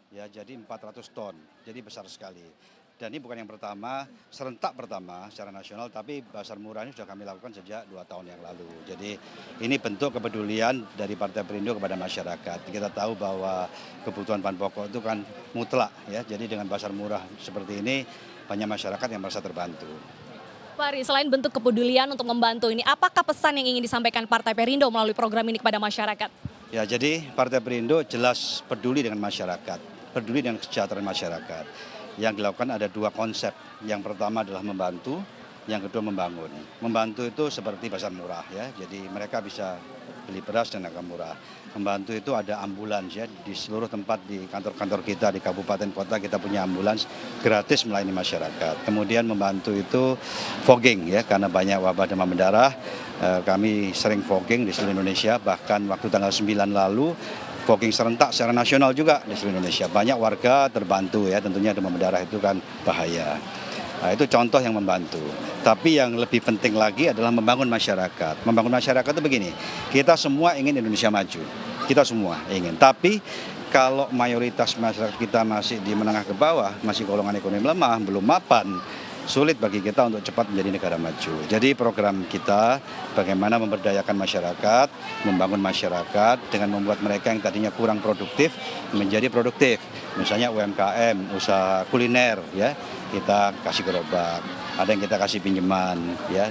ya jadi 400 ton, jadi besar sekali. Dan ini bukan yang pertama, serentak pertama secara nasional, tapi pasar murah ini sudah kami lakukan sejak 2 tahun yang lalu. Jadi ini bentuk kepedulian dari Partai Perindo kepada masyarakat. Kita tahu bahwa kebutuhan bahan pokok itu kan mutlak ya, jadi dengan pasar murah seperti ini banyak masyarakat yang merasa terbantu. Pak Ari, selain bentuk kepedulian untuk membantu ini, apakah pesan yang ingin disampaikan Partai Perindo melalui program ini kepada masyarakat? Ya, jadi Partai Perindo jelas peduli dengan masyarakat, peduli dengan kesejahteraan masyarakat. Yang dilakukan ada 2 konsep. Yang pertama adalah membantu, yang kedua membangun. Membantu itu seperti pasar murah ya, jadi mereka bisa beli beras dan harga murah. Membantu itu ada ambulans ya, di seluruh tempat di kantor-kantor kita, di kabupaten kota kita punya ambulans gratis melayani masyarakat. Kemudian membantu itu fogging ya, karena banyak wabah demam berdarah. Kami sering fogging di seluruh Indonesia, bahkan waktu tanggal 9 lalu fogging serentak secara nasional juga di seluruh Indonesia. Banyak warga terbantu ya, tentunya demam berdarah itu kan bahaya. Nah, itu contoh yang membantu. Tapi yang lebih penting lagi adalah membangun masyarakat. Membangun masyarakat itu begini, kita semua ingin Indonesia maju. Kita semua ingin. Tapi kalau mayoritas masyarakat kita masih di menengah ke bawah, masih golongan ekonomi lemah, belum mapan, sulit bagi kita untuk cepat menjadi negara maju. Jadi program kita bagaimana memberdayakan masyarakat, membangun masyarakat dengan membuat mereka yang tadinya kurang produktif menjadi produktif. Misalnya UMKM, usaha kuliner ya, kita kasih gerobak, ada yang kita kasih pinjaman ya,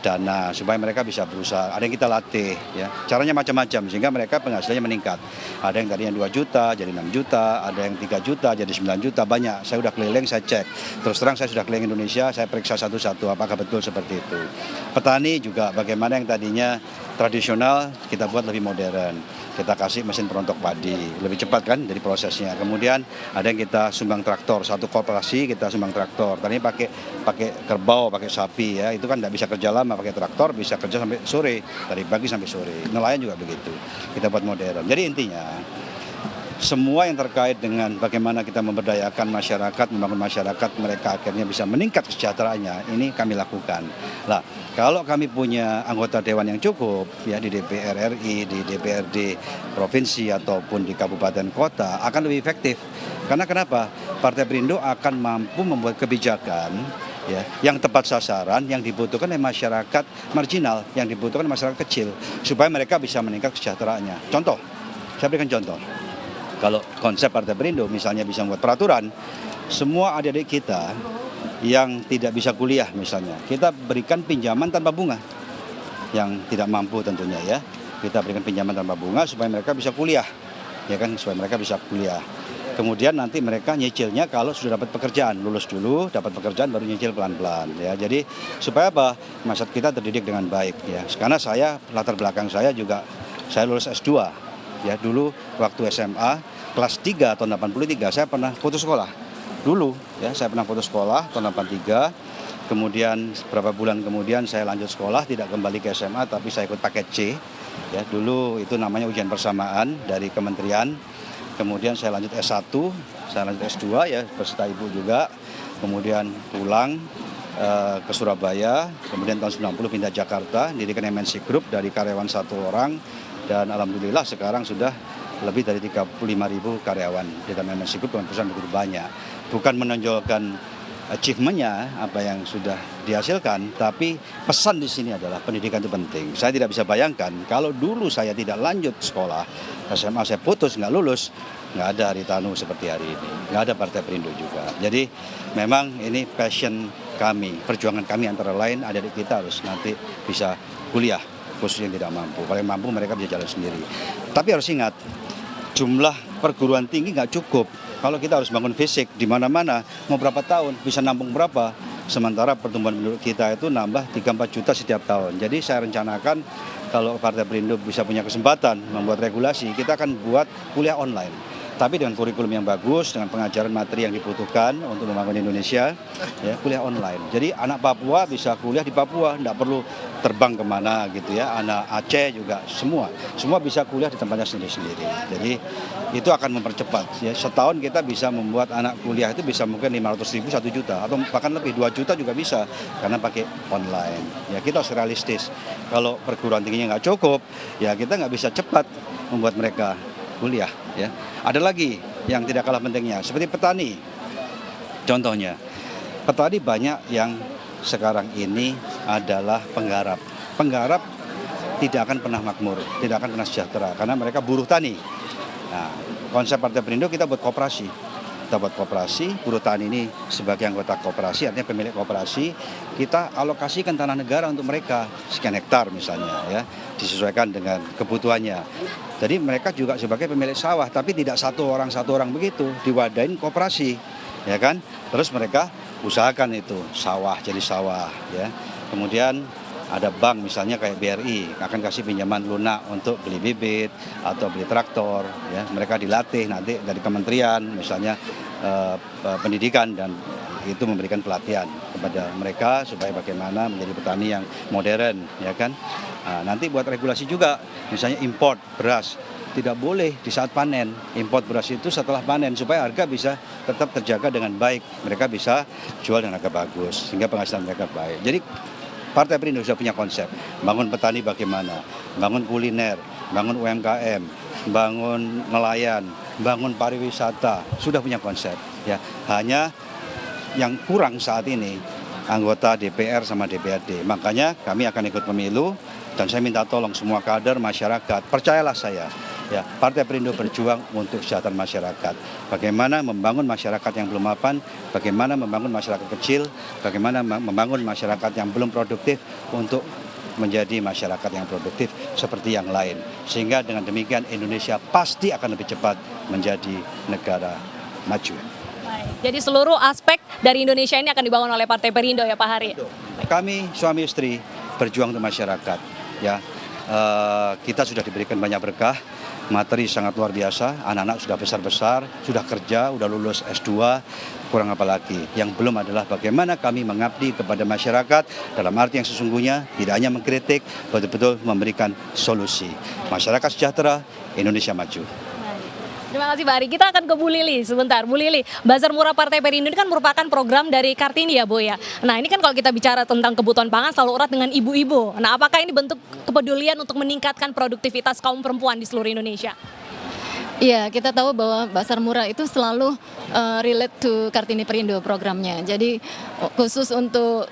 dana supaya mereka bisa berusaha, ada yang kita latih ya. Caranya macam-macam sehingga mereka penghasilannya meningkat. Ada yang tadinya 2 juta jadi 6 juta, ada yang 3 juta jadi 9 juta, banyak. Saya sudah keliling, saya cek. Terus terang saya sudah keliling Indonesia, saya periksa satu-satu apakah betul seperti itu. Petani juga bagaimana yang tadinya tradisional kita buat lebih modern. Kita kasih mesin perontok padi, lebih cepat kan dari prosesnya. Kemudian ada yang kita sumbang traktor, satu koperasi kita sumbang traktor. Tadi pakai kerbau, pakai sapi ya, itu kan tidak bisa kerja lama, pakai traktor bisa kerja sampai sore, dari pagi sampai sore. Nelayan juga begitu, kita buat modern. Jadi intinya semua yang terkait dengan bagaimana kita memberdayakan masyarakat, membangun masyarakat, mereka akhirnya bisa meningkat kesejahteraannya, ini kami lakukan. Lah, kalau kami punya anggota dewan yang cukup, ya di DPR RI, di DPRD provinsi ataupun di kabupaten kota, akan lebih efektif. Karena kenapa? Partai Perindo akan mampu membuat kebijakan ya, yang tepat sasaran, yang dibutuhkan oleh masyarakat marginal, yang dibutuhkan oleh masyarakat kecil, supaya mereka bisa meningkat kesejahteraannya. Contoh, saya berikan contoh. Kalau konsep Partai Perindo misalnya bisa membuat peraturan, semua adik-adik kita yang tidak bisa kuliah misalnya, kita berikan pinjaman tanpa bunga. Yang tidak mampu tentunya ya, kita berikan pinjaman tanpa bunga supaya mereka bisa kuliah. Ya kan, supaya mereka bisa kuliah. Kemudian nanti mereka nyicilnya kalau sudah dapat pekerjaan, lulus dulu, dapat pekerjaan baru nyicil pelan-pelan ya. Jadi supaya apa? Masyarakat kita terdidik dengan baik ya. Karena saya latar belakang saya juga saya lulus S2. Ya dulu waktu SMA kelas 3 tahun 83 saya pernah putus sekolah. Dulu ya saya pernah putus sekolah tahun 83. Kemudian beberapa bulan kemudian saya lanjut sekolah, tidak kembali ke SMA tapi saya ikut paket C. Ya dulu itu namanya ujian persamaan dari kementerian. Kemudian saya lanjut S1, saya lanjut S2 ya beserta ibu juga. Kemudian pulang ke Surabaya, kemudian tahun 90 pindah Jakarta, dirikan MNC Group dari karyawan 1 orang. Dan alhamdulillah sekarang sudah lebih dari 35.000 karyawan di dalam MNC Group dengan perusahaan begitu banyak. Bukan menonjolkan achievement-nya apa yang sudah dihasilkan, tapi pesan di sini adalah pendidikan itu penting. Saya tidak bisa bayangkan kalau dulu saya tidak lanjut sekolah, SMA saya putus, nggak lulus, nggak ada Haritanu seperti hari ini, nggak ada Partai Perindo juga. Jadi memang ini passion kami, perjuangan kami antara lain adik-adik kita harus nanti bisa kuliah, khusus yang tidak mampu. Kalau yang mampu mereka bisa jalan sendiri. Tapi harus ingat, jumlah perguruan tinggi nggak cukup. Kalau kita harus bangun fisik di mana-mana, mau berapa tahun, bisa nampung berapa. Sementara pertumbuhan penduduk kita itu nambah 3-4 juta setiap tahun. Jadi saya rencanakan kalau Partai Perindo bisa punya kesempatan membuat regulasi, kita akan buat kuliah online. Tapi dengan kurikulum yang bagus, dengan pengajaran materi yang dibutuhkan untuk membangun Indonesia, ya kuliah online. Jadi anak Papua bisa kuliah di Papua, tidak perlu terbang kemana gitu ya. Anak Aceh juga semua bisa kuliah di tempatnya sendiri-sendiri. Jadi itu akan mempercepat. Ya. Setahun kita bisa membuat anak kuliah itu bisa mungkin 500.000, 1 juta atau bahkan lebih 2 juta juga bisa karena pakai online. Ya kita harus realistis. Kalau perguruan tingginya nggak cukup, ya kita nggak bisa cepat membuat mereka kuliah ya. Ada lagi yang tidak kalah pentingnya. Seperti petani, contohnya. Petani banyak yang sekarang ini adalah penggarap. Penggarap tidak akan pernah makmur, tidak akan pernah sejahtera, karena mereka buruh tani. Nah, konsep Partai Perindo kita buat koperasi. Kita buat koperasi, buruh tani ini sebagai anggota koperasi, artinya pemilik koperasi, kita alokasikan tanah negara untuk mereka, sekian hektar misalnya, ya, disesuaikan dengan kebutuhannya. Jadi mereka juga sebagai pemilik sawah, tapi tidak satu orang begitu, diwadain koperasi, ya kan? Terus mereka usahakan itu sawah jadi sawah, ya. Kemudian ada bank misalnya kayak BRI akan kasih pinjaman lunak untuk beli bibit atau beli traktor, ya. Mereka dilatih nanti dari kementerian misalnya pendidikan, dan itu memberikan pelatihan kepada mereka supaya bagaimana menjadi petani yang modern, ya kan. Nah, nanti buat regulasi juga, misalnya import beras tidak boleh di saat panen, import beras itu setelah panen supaya harga bisa tetap terjaga dengan baik, mereka bisa jual dengan harga bagus sehingga penghasilan mereka baik. Jadi Partai Perindo sudah punya konsep, bangun petani bagaimana, bangun kuliner, bangun UMKM, bangun nelayan, bangun pariwisata, sudah punya konsep. Ya, hanya yang kurang saat ini anggota DPR sama DPRD. Makanya kami akan ikut pemilu dan saya minta tolong semua kader masyarakat, percayalah saya. Ya, Partai Perindo berjuang untuk kesejahteraan masyarakat. Bagaimana membangun masyarakat yang belum mapan, bagaimana membangun masyarakat kecil, bagaimana membangun masyarakat yang belum produktif untuk menjadi masyarakat yang produktif seperti yang lain. Sehingga dengan demikian Indonesia pasti akan lebih cepat menjadi negara maju. Jadi seluruh aspek dari Indonesia ini akan dibangun oleh Partai Perindo ya Pak Hari? Kami suami istri berjuang untuk masyarakat. Ya, kita sudah diberikan banyak berkah. Materi sangat luar biasa, anak-anak sudah besar-besar, sudah kerja, sudah lulus S2, kurang apa lagi. Yang belum adalah bagaimana kami mengabdi kepada masyarakat dalam arti yang sesungguhnya, tidak hanya mengkritik, betul-betul memberikan solusi. Masyarakat sejahtera, Indonesia maju. Terima kasih Pak Ari. Kita akan ke Bu Lili sebentar. Bu Lili, Bazar Murah Partai Perindo ini kan merupakan program dari Kartini ya Bu ya. Nah ini kan kalau kita bicara tentang kebutuhan pangan selalu erat dengan ibu-ibu. Nah apakah ini bentuk kepedulian untuk meningkatkan produktivitas kaum perempuan di seluruh Indonesia? Iya, kita tahu bahwa Bazar Murah itu selalu relate to Kartini Perindo programnya. Jadi khusus untuk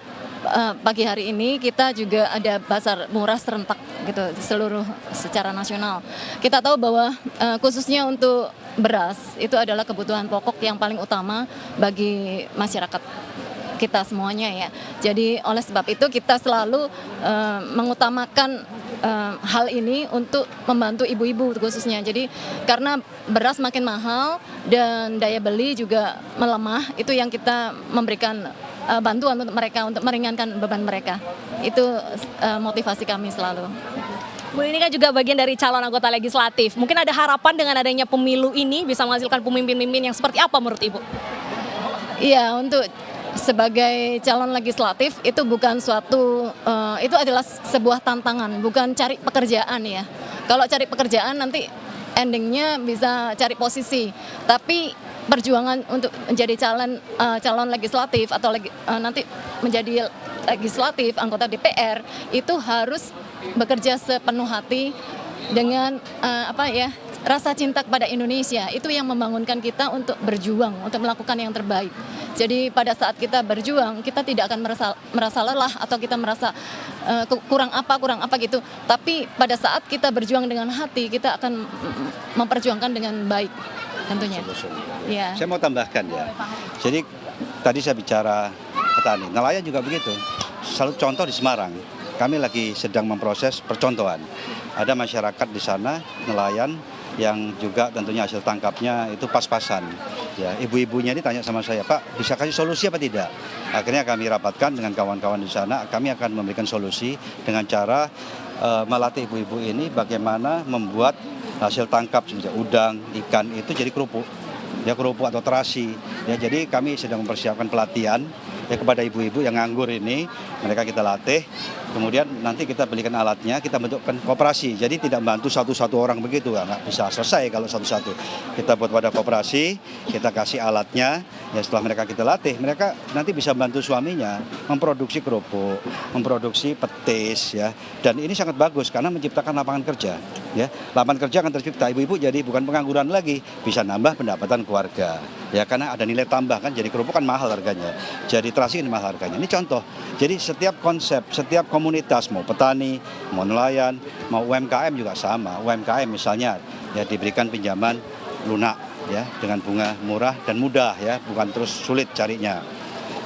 pagi hari ini kita juga ada Bazar Murah serentak gitu seluruh secara nasional. Kita tahu bahwa khususnya untuk beras itu adalah kebutuhan pokok yang paling utama bagi masyarakat kita semuanya ya. Jadi oleh sebab itu kita selalu mengutamakan hal ini untuk membantu ibu-ibu khususnya. Jadi karena beras makin mahal dan daya beli juga melemah, itu yang kita memberikan bantuan untuk mereka untuk meringankan beban mereka. Itu motivasi kami selalu. Bu ini kan juga bagian dari calon anggota legislatif. Mungkin ada harapan dengan adanya pemilu ini bisa menghasilkan pemimpin-pemimpin yang seperti apa menurut Ibu? Iya, untuk sebagai calon legislatif itu bukan suatu itu adalah sebuah tantangan, bukan cari pekerjaan ya. Kalau cari pekerjaan nanti endingnya bisa cari posisi, tapi perjuangan untuk menjadi calon legislatif atau nanti menjadi legislatif anggota DPR itu harus bekerja sepenuh hati dengan rasa cinta kepada Indonesia. Itu yang membangunkan kita untuk berjuang, untuk melakukan yang terbaik. Jadi pada saat kita berjuang, kita tidak akan merasa lelah atau kita merasa kurang apa gitu. Tapi pada saat kita berjuang dengan hati, kita akan memperjuangkan dengan baik tentunya. Ya. Saya mau tambahkan ya. Jadi tadi saya bicara petani, nelayan juga begitu. Selalu contoh di Semarang, kami lagi sedang memproses percontohan. Ada masyarakat di sana, nelayan, yang juga tentunya hasil tangkapnya itu pas-pasan. Ya, ibu-ibunya ini tanya sama saya, Pak, bisa kasih solusi apa tidak? Akhirnya kami rapatkan dengan kawan-kawan di sana, kami akan memberikan solusi dengan cara melatih ibu-ibu ini bagaimana membuat hasil tangkap seperti udang, ikan itu jadi kerupuk. Ya, kerupuk atau terasi. Ya, jadi kami sedang mempersiapkan pelatihan ya kepada ibu-ibu yang nganggur ini, mereka kita latih. Kemudian nanti kita belikan alatnya, kita bentukkan koperasi. Jadi tidak bantu satu-satu orang begitu, nggak bisa selesai kalau satu-satu. Kita buat wadah koperasi, kita kasih alatnya, Ya setelah mereka kita latih, mereka nanti bisa bantu suaminya memproduksi kerupuk, memproduksi petis ya. Dan ini sangat bagus karena menciptakan lapangan kerja ya. Lapangan kerja akan tercipta, ibu-ibu jadi bukan pengangguran lagi, bisa nambah pendapatan keluarga. Ya karena ada nilai tambah kan, jadi kerupuk kan mahal harganya. Jadi terasi ini mahal harganya. Ini contoh. Jadi setiap konsep, setiap komunitas mau petani, mau nelayan, mau UMKM juga sama. UMKM misalnya ya diberikan pinjaman lunak ya dengan bunga murah dan mudah ya, bukan terus sulit carinya.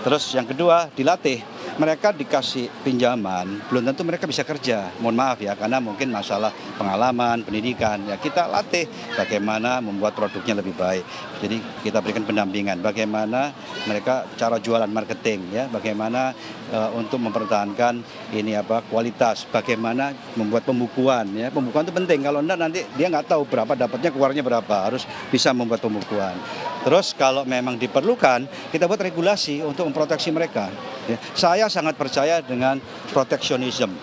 Terus yang kedua dilatih, mereka dikasih pinjaman belum tentu mereka bisa kerja, mohon maaf ya, karena mungkin masalah pengalaman, pendidikan ya, kita latih bagaimana membuat produknya lebih baik. Jadi kita berikan pendampingan bagaimana mereka cara jualan, marketing ya, bagaimana untuk mempertahankan ini kualitas, bagaimana membuat pembukuan ya. Pembukuan itu penting, kalau enggak nanti dia nggak tahu berapa dapatnya, keluarnya berapa, harus bisa membuat pembukuan. Terus kalau memang diperlukan, kita buat regulasi untuk memproteksi mereka ya. Saya sangat percaya dengan proteksionisme,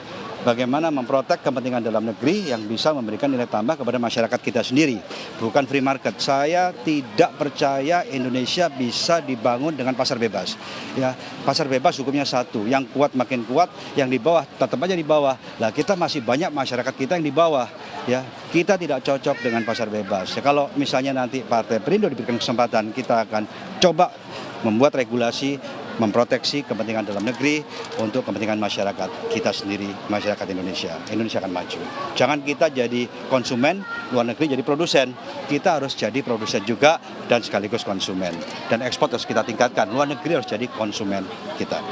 bagaimana memprotek kepentingan dalam negeri yang bisa memberikan nilai tambah kepada masyarakat kita sendiri, bukan free market. Saya tidak percaya Indonesia bisa dibangun dengan pasar bebas. Ya, pasar bebas hukumnya satu, yang kuat makin kuat, yang di bawah tetap aja di bawah. Lah kita masih banyak masyarakat kita yang di bawah. Ya, kita tidak cocok dengan pasar bebas. Ya, kalau misalnya nanti Partai Perindo diberikan kesempatan, kita akan coba membuat regulasi memproteksi kepentingan dalam negeri untuk kepentingan masyarakat kita sendiri, masyarakat Indonesia. Indonesia akan maju. Jangan kita jadi konsumen, luar negeri jadi produsen. Kita harus jadi produsen juga dan sekaligus konsumen. Dan ekspor harus kita tingkatkan, luar negeri harus jadi konsumen kita.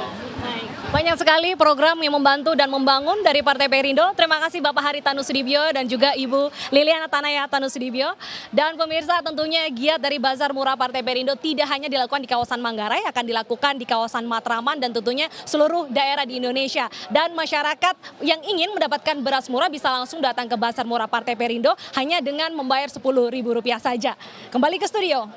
Banyak sekali program yang membantu dan membangun dari Partai Perindo. Terima kasih Bapak Haritanu Sudibyo dan juga Ibu Liliana Tanayatanu Sudibyo. Dan pemirsa, tentunya giat dari Bazar Murah Partai Perindo tidak hanya dilakukan di kawasan Manggarai, akan dilakukan di kawasan Matraman dan tentunya seluruh daerah di Indonesia. Dan masyarakat yang ingin mendapatkan beras murah bisa langsung datang ke Bazar Murah Partai Perindo hanya dengan membayar Rp10.000 saja. Kembali ke studio.